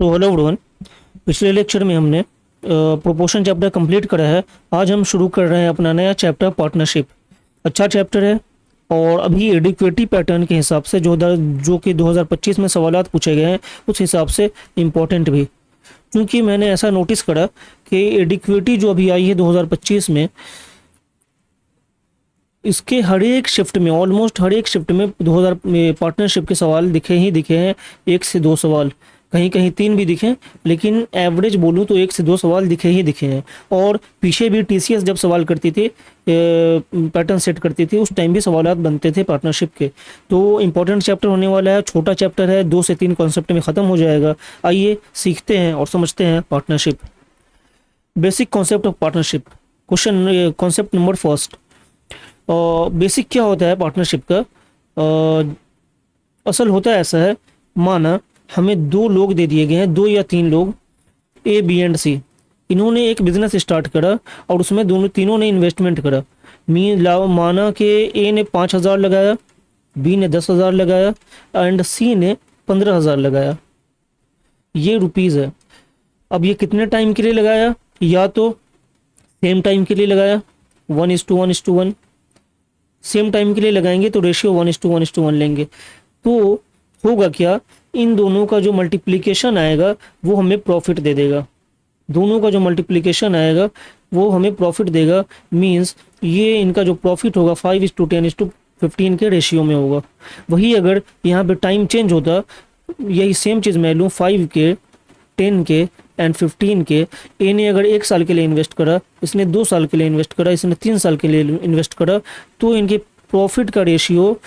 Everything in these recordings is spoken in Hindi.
तो हेलो एवरीवन, पिछले लेक्चर में हमने प्रोपोर्शन चैप्टर कंप्लीट करा है। आज हम शुरू कर रहे हैं अपना नया चैप्टर पार्टनरशिप। अच्छा चैप्टर है और अभी एडिक्वेटी पैटर्न के हिसाब से जो कि 2025 में सवालात पूछे गए हैं उस हिसाब से इम्पोर्टेंट भी, क्योंकि मैंने ऐसा नोटिस करा कि एडिक्वेटी जो अभी आई है 2025 में, इसके हर एक शिफ्ट में, ऑलमोस्ट हर एक शिफ्ट में 2000 में पार्टनरशिप के सवाल दिखे हैं। 1 से 2 सवाल, कहीं कहीं 3 भी दिखे, लेकिन एवरेज बोलूँ तो 1 से 2 सवाल दिखे हैं। और पीछे भी टीसीएस जब सवाल करती थी, पैटर्न सेट करती थी, उस टाइम भी सवालात बनते थे पार्टनरशिप के। तो इम्पोर्टेंट चैप्टर होने वाला है, छोटा चैप्टर है, 2 से 3 कॉन्सेप्ट में ख़त्म हो जाएगा। आइए सीखते हैं और समझते हैं partnership. Basic concept of partnership, question concept number first. Basic क्या होता है पार्टनरशिप का? असल होता है ऐसा है, माना हमें 2 लोग दे दिए गए हैं, 2 या 3 लोग, ए बी एंड सी। इन्होंने एक बिजनेस स्टार्ट करा और उसमें तीनों ने इन्वेस्टमेंट करा। माना कि ए ने 5,000 लगाया, बी ने 10,000 लगाया एंड सी ने 15,000 लगाया। ये रुपीज़ है। अब ये कितने टाइम के लिए लगाया? या तो सेम टाइम के लिए लगाया, 1:1:1। सेम टाइम के लिए लगाएंगे तो रेशियो 1:1:1 लेंगे। तो होगा क्या, इन दोनों का जो मल्टीप्लिकेशन आएगा वो हमें प्रॉफिट दे देगा। दोनों का जो मल्टीप्लिकेशन आएगा वो हमें प्रॉफिट देगा। मींस ये इनका जो प्रॉफिट होगा 5:10:15 के रेशियो में होगा। वही अगर यहाँ पे टाइम चेंज होता, यही सेम चीज़ मैं लूँ 5 के, 10 के एंड 15 के। ए ने अगर 1 साल के लिए इन्वेस्ट करा, इसने 2 साल के लिए इन्वेस्ट करा, इसने 3 साल के लिए इन्वेस्ट करा, तो इनके प्रॉफिट का रेशियो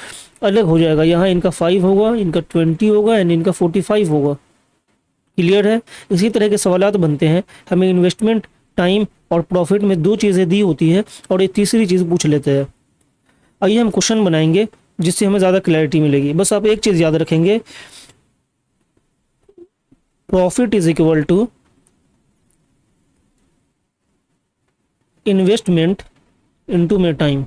अलग हो जाएगा। यहाँ इनका 5 होगा, इनका 20 होगा एंड इनका 45 होगा। क्लियर है? इसी तरह के सवालात बनते हैं। हमें इन्वेस्टमेंट, टाइम और प्रॉफिट में 2 चीज़ें दी होती है और एक तीसरी चीज़ पूछ लेते हैं। आइए हम क्वेश्चन बनाएंगे जिससे हमें ज़्यादा क्लैरिटी मिलेगी। बस आप एक चीज़ याद रखेंगे, profit is equal to investment into में टाइम।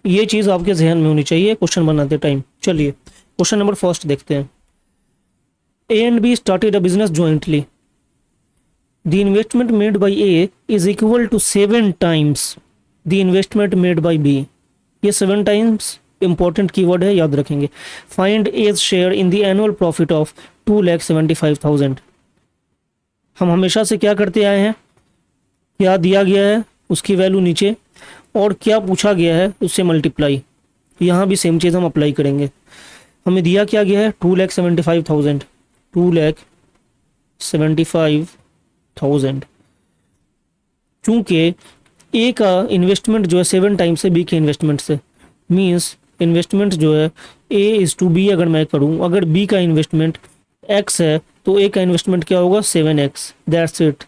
ये चीज़ आपके जहन में होनी चाहिए क्वेश्चन बनाते टाइम। चलिए क्वेश्चन नंबर फर्स्ट देखते हैं। A and B started a business jointly. The investment made by A is equal to 7 times the investment made by B. ये 7 times इंपॉर्टेंट कीवर्ड है, याद रखेंगे। Find A's share in the annual profit of 2,75,000। हम हमेशा से क्या करते आए हैं, क्या दिया गया है उसकी वैल्यू नीचे और क्या पूछा गया है उससे मल्टीप्लाई। यहाँ भी सेम चीज़ हम अप्लाई करेंगे। हमें दिया क्या गया है 2,75,000, 2,75,000। चूँकि ए का इन्वेस्टमेंट जो है 7 times से बी के इन्वेस्टमेंट से, मीन्स इन्वेस्टमेंट जो है ए इज़ टू बी अगर मैं करूँ, अगर बी का इन्वेस्टमेंट एक्स है तो ए का इन्वेस्टमेंट क्या होगा 7x। That's it.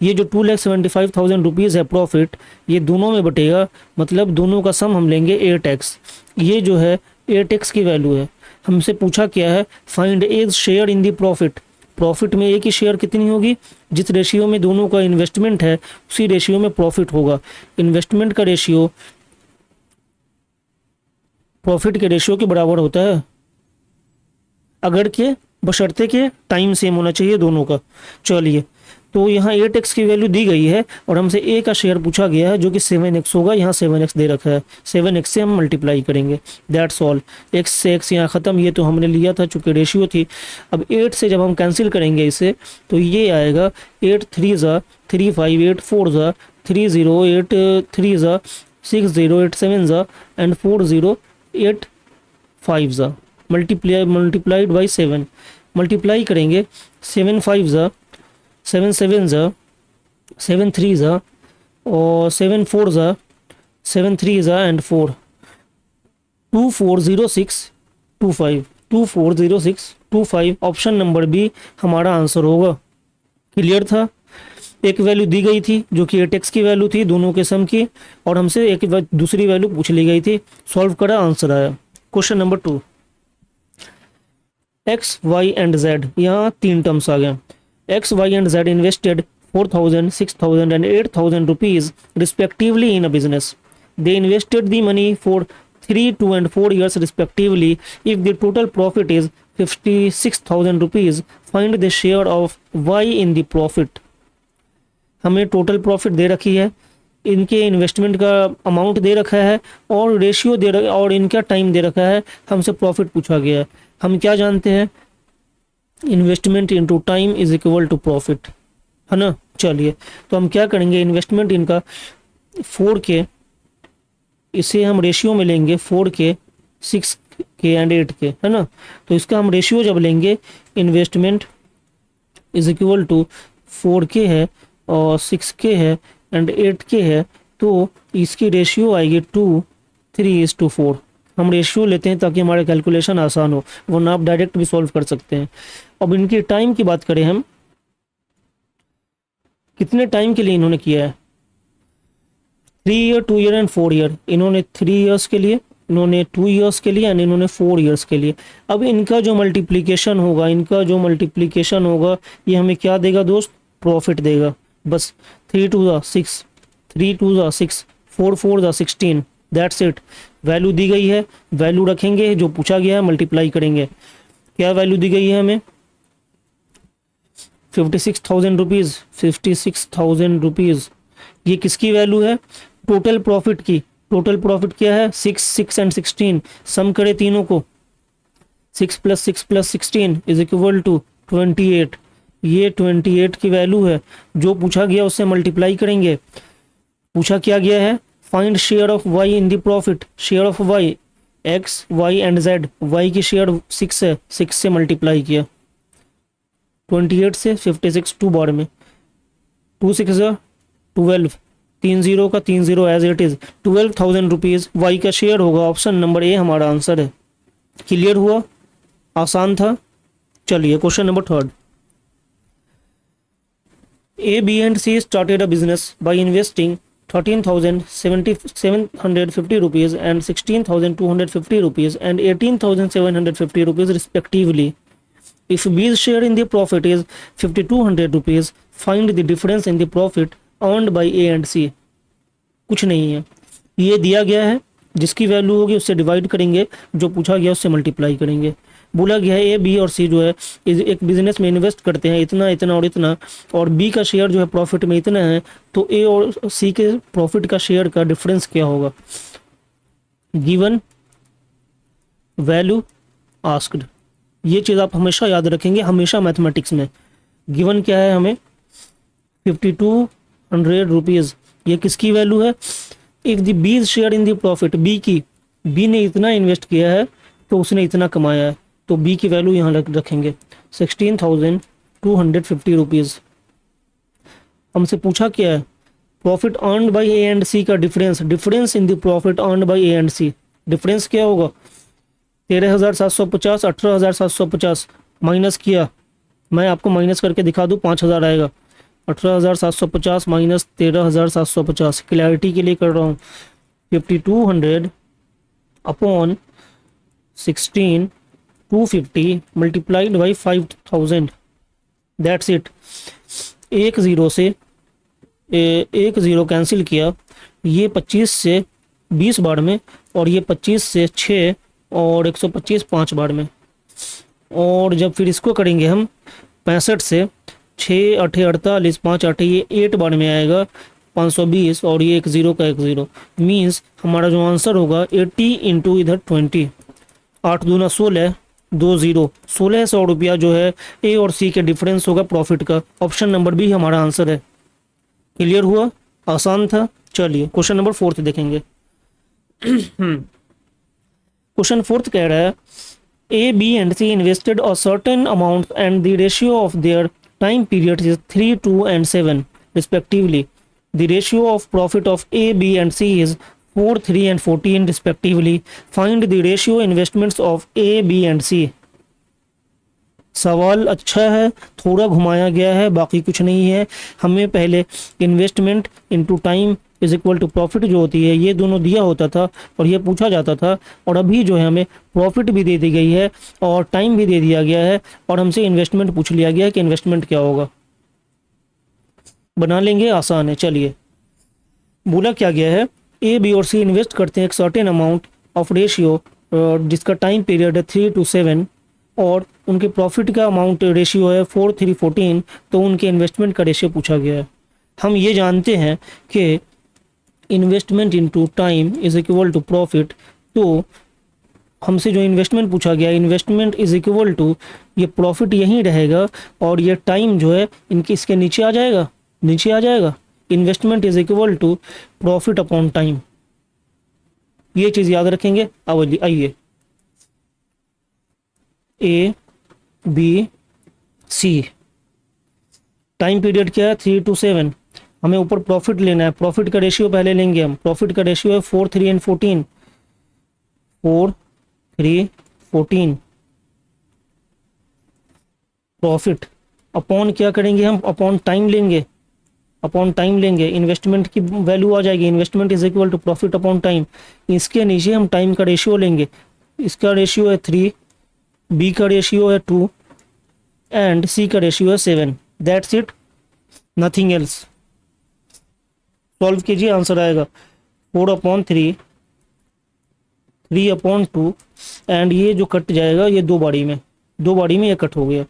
ये जो 2,75,000 रुपीज़ है प्रॉफिट, ये दोनों में बटेगा, मतलब दोनों का सम हम लेंगे 8x। ये जो है 8x की वैल्यू है। हमसे पूछा क्या है, find A's share in the profit. Profit में ए की शेयर कितनी होगी? जिस रेशियो में दोनों का इन्वेस्टमेंट है उसी रेशियो में प्रॉफिट होगा। इन्वेस्टमेंट का रेशियो प्रॉफिट के रेशियो के बराबर होता है, अगर के बशर्ते के टाइम सेम होना चाहिए दोनों का। चलिए, तो यहाँ 8x की वैल्यू दी गई है और हमसे a का शेयर पूछा गया है जो कि 7x होगा। यहाँ 7x दे रखा है, 7x से हम मल्टीप्लाई करेंगे। That's all. x से x यहाँ ख़त्म, ये तो हमने लिया था चूँकि रेशियो थी। अब 8 से जब हम कैंसिल करेंगे इसे तो ये आएगा 8 3 ज़ा 3 5 8 4 ज़ा 3 0 8 3 ज़ा 6 0 8 7 ज़ा एंड 4 0 8 5 ज़ा मल्टीप्लाइड बाई 7। मल्टीप्लाई करेंगे 7 5 ज़ा 7 7 ज़ा 7 3 ज़ा और 7 4 ज़ा 7 3 ज़ा एंड 4 240625 240625। ऑप्शन नंबर बी हमारा आंसर होगा। क्लियर था? एक वैल्यू दी गई थी जो कि 8x की वैल्यू थी दोनों के सम की, और हमसे एक दूसरी वैल्यू पूछ ली गई थी। सॉल्व करा, आंसर आया। Question number 2। X Y and Z, यहाँ 3 टर्म्स आ गए। X Y and Z invested 4,000, 6,000 and 8,000 rupees respectively in a business. They invested the money for 3, 2 and 4 years respectively. If the total profit is 56,000 rupees, find the share of Y in the profit. हमें टोटल प्रॉफिट दे रखी है, इनके इन्वेस्टमेंट का अमाउंट दे रखा है और रेशियो दे रखा और इनका टाइम दे रखा है, हमसे प्रॉफिट पूछा गया है। हम क्या जानते हैं, investment into time is equal to profit, है ना। चलिए तो हम क्या करेंगे, इन्वेस्टमेंट इनका 4K, इसे हम रेशियो में लेंगे 4K, 6K एंड 8K, है ना। तो इसका हम रेशियो जब लेंगे, investment is equal to 4K है और 6K है एंड 8K है, तो इसकी रेशियो आएगी 2:3:4। हम रेशियो लेते हैं ताकि हमारे कैलकुलेशन आसान हो, वरना आप डायरेक्ट भी सॉल्व कर सकते हैं। अब इनकी टाइम की बात करें, हम कितने टाइम के लिए इन्होंने किया है, 3 ईयर, 2 ईयर एंड 4 ईयर। इन्होंने 3 ईयर्स के लिए, इन्होंने 2 ईयर्स के लिए एंड इन्होंने 4 ईयर्स के लिए। अब इनका जो मल्टीप्लिकेशन होगा, ये हमें क्या देगा दोस्त, प्रॉफिट देगा। बस 3 2 6, 3 2 6, 4 4 16, दैट्स इट। वैल्यू दी गई है, वैल्यू रखेंगे, जो पूछा गया है मल्टीप्लाई करेंगे। क्या वैल्यू दी गई है हमें, 56,000 रुपीज़, 56,000 रुपीज़। ये किसकी वैल्यू है, टोटल प्रॉफिट की। टोटल प्रॉफिट क्या है, 6 6 एंड 16, सम करे तीनों को, 6 + 6 + 16 इज इक्वल टू 28। ये 28 की वैल्यू है, जो पूछा गया उससे मल्टीप्लाई करेंगे। पूछा क्या गया है, find share of Y in the profit. Share of Y, X, Y and Z. Y की शेयर 6 है, 6 से मल्टीप्लाई किया, 28 से 56 2 बार में, 2 6 12, 3 0 का 3 0 as it is. 12,000 rupees Y का शेयर होगा। ऑप्शन नंबर ए हमारा आंसर है। क्लियर हुआ, आसान था। चलिए question number 3। A, B and C started a business by investing 13,750 rupees and 16,250 rupees and 18,750 rupees respectively. If B's share in the profit is 5,200 rupees, find the difference in the profit earned by A and C. कुछ नहीं है, ये दिया गया है, जिसकी वैल्यू होगी उससे डिवाइड करेंगे, जो पूछा गया उससे मल्टीप्लाई करेंगे। बोला गया है ए, बी और सी जो है एक बिजनेस में इन्वेस्ट करते हैं इतना इतना और इतना, और बी का शेयर जो है प्रॉफिट में इतना है, तो ए और सी के प्रॉफिट का शेयर का डिफरेंस क्या होगा। गिवन वैल्यू आस्क्ड, ये चीज़ आप हमेशा याद रखेंगे, हमेशा मैथमेटिक्स में। गिवन क्या है हमें, 5,200 रुपीज़, ये किसकी वैल्यू है, if the B's share in the profit, B की, बी ने इतना इन्वेस्ट किया है तो उसने इतना कमाया है, तो बी की वैल्यू यहाँ रखेंगे 16,250 रुपीज़। हमसे पूछा क्या है, profit earned by A and C का difference, difference in the profit earned by A and C. Difference क्या होगा, 13,750, 18,750 माइनस किया, मैं आपको माइनस करके दिखा दूँ, 5,000 आएगा। 18,750 माइनस 13,750, क्लैरिटी के लिए कर रहा हूँ। 5,200 upon 16,250 multiplied by 5,000, that's it. एक ज़ीरो से एक ज़ीरो कैंसिल किया, ये 25 से 20 बार में, और ये 25 से 6 और 125 5 बार में। और जब फिर इसको करेंगे हम 65 से 6 8 48 5 8, ये 8 बार में आएगा 520, और ये एक ज़ीरो का एक ज़ीरो, मीन्स हमारा जो आंसर होगा 80 इंटू इधर 20, 8 दूना 16, 2 ज़ीरो, 1,600 रुपया जो है ए और सी के डिफरेंस होगा प्रॉफिट का। ऑप्शन नंबर बी हमारा आंसर है। क्लियर हुआ, आसान था। चलिए क्वेश्चन नंबर 4 देखेंगे। क्वेश्चन 4 कह रहा है, A, B and C invested a certain amount and the ratio of their time period is 3, 2 and 7 respectively. The ratio of profit of A, B and C is 4, 3 and 14 respectively. Find the ratio investments of A, B and C. सवाल अच्छा है, थोड़ा घुमाया गया है, बाकी कुछ नहीं है। हमें पहले investment into time is equal to profit जो होती है, ये दोनों दिया होता था और ये पूछा जाता था, और अभी जो है हमें प्रॉफिट भी दे दी गई है और टाइम भी दे दिया गया है, और हमसे इन्वेस्टमेंट पूछ लिया गया है कि इन्वेस्टमेंट क्या होगा। बना लेंगे, आसान है। चलिए, बोला क्या गया है, ए, बी और सी इन्वेस्ट करते हैं एक सर्टेन अमाउंट ऑफ रेशियो जिसका टाइम पीरियड है 3 to 7 और उनके प्रॉफिट का अमाउंट रेशियो है 4:3:14, तो उनके इन्वेस्टमेंट का रेशियो पूछा गया है। हम ये जानते हैं कि investment into time is equal to profit, तो हमसे जो इन्वेस्टमेंट पूछा गया, इन्वेस्टमेंट इज इक्वल टू ये प्रॉफिट यहीं रहेगा और ये टाइम जो है इनके इसके नीचे आ जाएगा, नीचे आ जाएगा। Investment is equal to profit upon time, ये चीज़ याद रखेंगे। अब आइए A B C, time period क्या है 3 to 7, हमें ऊपर प्रॉफिट लेना है। प्रॉफिट का रेशियो पहले लेंगे हम, प्रॉफिट का रेशियो है 4, 3 and 14, 4, 3, 14। प्रॉफिट अपॉन क्या करेंगे हम, अपॉन टाइम लेंगे, अपॉन टाइम लेंगे। इन्वेस्टमेंट की वैल्यू आ जाएगी, investment is equal to profit upon time. इसके नीचे हम टाइम का रेशियो लेंगे, इसका रेशियो है 3, बी का रेशियो है 2 एंड सी का रेशियो है 7। That's it, nothing else. Solve कीजिए, आंसर आएगा 4/3, 3/2 एंड ये जो कट जाएगा ये दो बारी में ये कट हो गया।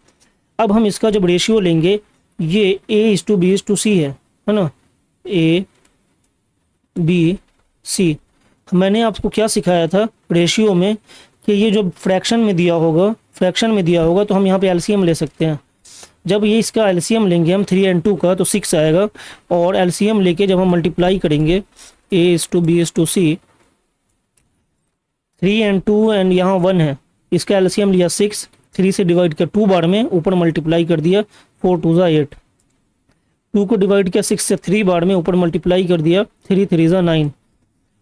अब हम इसका जब रेशियो लेंगे, ये A:B:C है ना, ABC। मैंने आपको क्या सिखाया था रेशियो में कि ये जो फ्रैक्शन में दिया होगा तो हम यहाँ पे एलसीएम ले सकते हैं। जब ये इसका एलसीएम लेंगे हम 3 and 2 का तो 6 आएगा, और एलसीएम लेके जब हम मल्टीप्लाई करेंगे A:B:C, 3 and 2 एंड यहाँ 1 है, इसका एलसीएम लिया 6, 3 से डिवाइड किया 2 बार में, ऊपर मल्टीप्लाई कर दिया 4 2 8, 2 को डिवाइड किया 6 से 3 बार में, ऊपर मल्टीप्लाई कर दिया 3 3 9,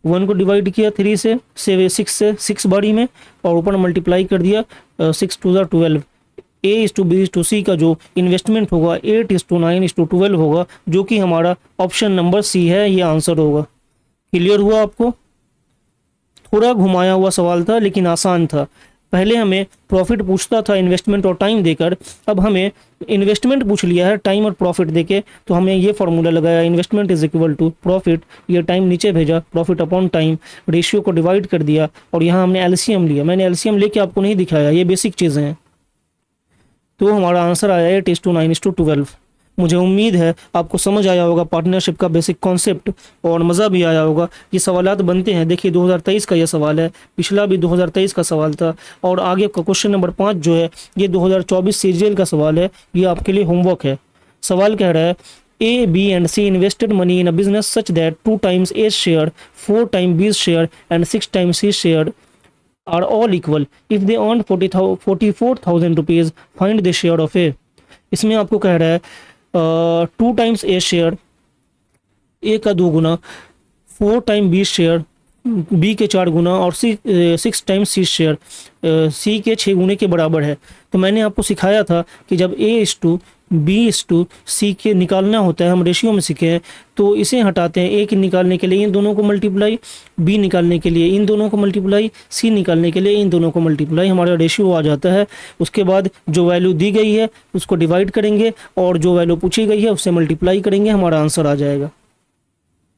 1 को डिवाइड किया 3 से 6 से 6 बारी में, और ऊपर मल्टीप्लाई कर दिया 6 2 12। A:B:C का जो इन्वेस्टमेंट होगा 8:9:12 होगा, जो कि हमारा ऑप्शन नंबर सी है, ये आंसर होगा। क्लियर हुआ आपको? थोड़ा घुमाया हुआ सवाल था लेकिन आसान था। पहले हमें प्रॉफिट पूछता था इन्वेस्टमेंट और टाइम देकर, अब हमें इन्वेस्टमेंट पूछ लिया है टाइम और प्रॉफिट देके, तो हमने ये फॉर्मूला लगाया, investment is equal to profit, ये टाइम नीचे भेजा, प्रॉफिट अपॉन टाइम, रेशियो को डिवाइड कर दिया, और यहाँ हमने एलसीएम लिया। मैंने एलसीएम लेके आपको नहीं दिखाया, ये बेसिक चीज़ें हैं। तो हमारा आंसर आया 8:9:12। मुझे उम्मीद है आपको समझ आया होगा पार्टनरशिप का बेसिक कॉन्सेप्ट, और मज़ा भी आया होगा। ये सवालात बनते हैं, देखिए 2023 का यह सवाल है, पिछला भी 2023 का सवाल था, और आगे का क्वेश्चन नंबर 5 जो है ये 2024 सीजीएल का सवाल है, ये आपके लिए होमवर्क है। सवाल कह रहा है A, B and C invested money in a business such that 2 times A's share, 4 times B's share and 6 times C's share are all equal. If they earned 44,000 rupees, find the share of A। इसमें आपको कह रहा है 2 times A शेयर, A का 2 गुना, 4 टाइम B शेयर, B के 4 गुना, और 6 टाइम्स C शेयर, C के 6 गुने के बराबर है। तो मैंने आपको सिखाया था कि जब A:B:C के निकालना होता है, हम रेशियो में सीखे हैं, तो इसे हटाते हैं। A के निकालने के लिए इन दोनों को मल्टीप्लाई, B निकालने के लिए इन दोनों को मल्टीप्लाई, C निकालने के लिए इन दोनों को मल्टीप्लाई, हमारा रेशियो आ जाता है। उसके बाद जो वैल्यू दी गई है उसको डिवाइड करेंगे, और जो वैल्यू पूछी गई है उससे मल्टीप्लाई करेंगे, हमारा आंसर आ जाएगा।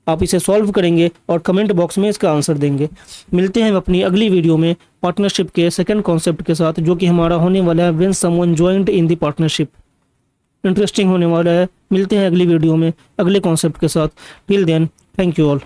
आप इसे सॉल्व करेंगे और कमेंट बॉक्स में इसका आंसर देंगे। मिलते हैं अपनी अगली वीडियो में पार्टनरशिप के सेकंड कॉन्सेप्ट के साथ, जो कि हमारा होने वाला है when someone joined in the partnership. Interesting होने वाला है। मिलते हैं अगली वीडियो में अगले कॉन्सेप्ट के साथ। Till then, thank you all.